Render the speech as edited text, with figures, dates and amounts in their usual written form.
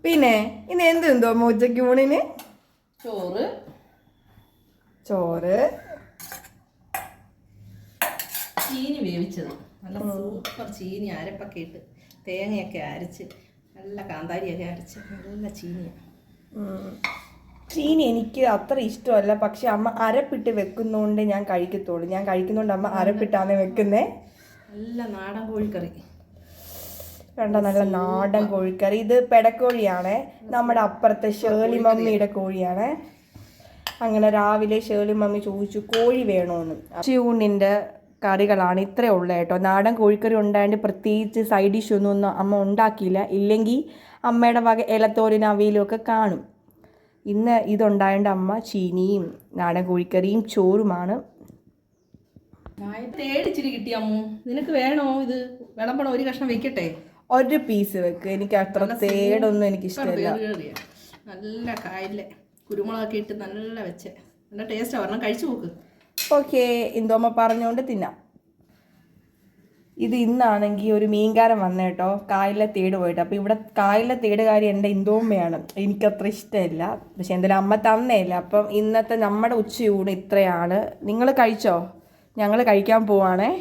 പിന്നെ ഇന്ന് എന്തെന്തോ ഉച്ചയ്ക്ക് ഊണിന്? ചോറ് ചോറ്, ചീനി വേവിച്ചത്, നല്ല സൂപ്പർ ചീനി അരപ്പൊക്കെ ഇട്ട് തേങ്ങയൊക്കെ അരച്ച് നല്ല കാന്താരിയൊക്കെ അരച്ച് നല്ല ചീനിയാണ്. ചീനി എനിക്ക് അത്ര ഇഷ്ടമല്ല, പക്ഷെ അമ്മ അരപ്പിട്ട് വെക്കുന്നോണ്ട് ഞാൻ കഴിക്കത്തുള്ളൂ. ഞാൻ കഴിക്കുന്നോണ്ട് അമ്മ അരപ്പിട്ടാണ് വെക്കുന്നേ. നല്ല നാടൻ കോഴിക്കറി കണ്ട, നല്ല നാടൻ കോഴിക്കറി. ഇത് പെടക്കോഴിയാണേ, നമ്മുടെ അപ്പുറത്തെ ഷേർലി മമ്മിയുടെ കോഴിയാണ്. അങ്ങനെ രാവിലെ ഷേർലി മമ്മി ചോദിച്ചു കോഴി വേണോന്ന്. ഊണിൻ്റെ കറികളാണ് ഇത്രേ ഉള്ളു കേട്ടോ. നാടൻ കോഴിക്കറി ഉണ്ടായതുകൊണ്ട് പ്രത്യേകിച്ച് സൈഡ് ഡിഷ് ഒന്നും അമ്മ ഉണ്ടാക്കിയില്ല. ഇല്ലെങ്കിൽ അമ്മയുടെ വക ഇലത്തോരനും അവിയലും ഒക്കെ കാണും. ഇന്ന് ഇതുണ്ടായതുകൊണ്ട് അമ്മ ചീനിയും നാടൻ കോഴിക്കറിയും ചോറുമാണ്. തേടിച്ചിരി കിട്ടിയ അമ്മു, നിനക്ക് വേണോ? ഇത് വിളമ്പണോ? ഒരു കഷ്ണം വെക്കട്ടെ? ഒരു പീസ് വെക്ക്. എനിക്ക് അത്ര തേടൊന്നും എനിക്ക് ഇഷ്ടമില്ല. നല്ല കായലിലെ കുരുമുളകൊക്കെ ഇട്ട് നല്ല വെച്ച് നല്ല ടേസ്റ്റ് പറഞ്ഞാൽ കഴിച്ചു നോക്ക്. ഓക്കെ, എന്തോമ്മ പറഞ്ഞുകൊണ്ട് തിന്നാം. ഇത് ഇന്നാണെങ്കിൽ ഒരു മീൻകാരൻ വന്ന കേട്ടോ, കായലിലെ തേട് പോയിട്ട്. അപ്പോൾ ഇവിടെ കായലിലെ തേടുകാരി എൻ്റെ ഇന്ദോമ്മയാണ്. എനിക്കത്ര ഇഷ്ടമില്ല, പക്ഷെ എന്തായാലും അമ്മ തന്നേയില്ല. അപ്പം ഇന്നത്തെ നമ്മുടെ ഉച്ചയൂണ് ഇത്രയാണ്. നിങ്ങൾ കഴിച്ചോ? ഞങ്ങൾ കഴിക്കാൻ പോവാണേ.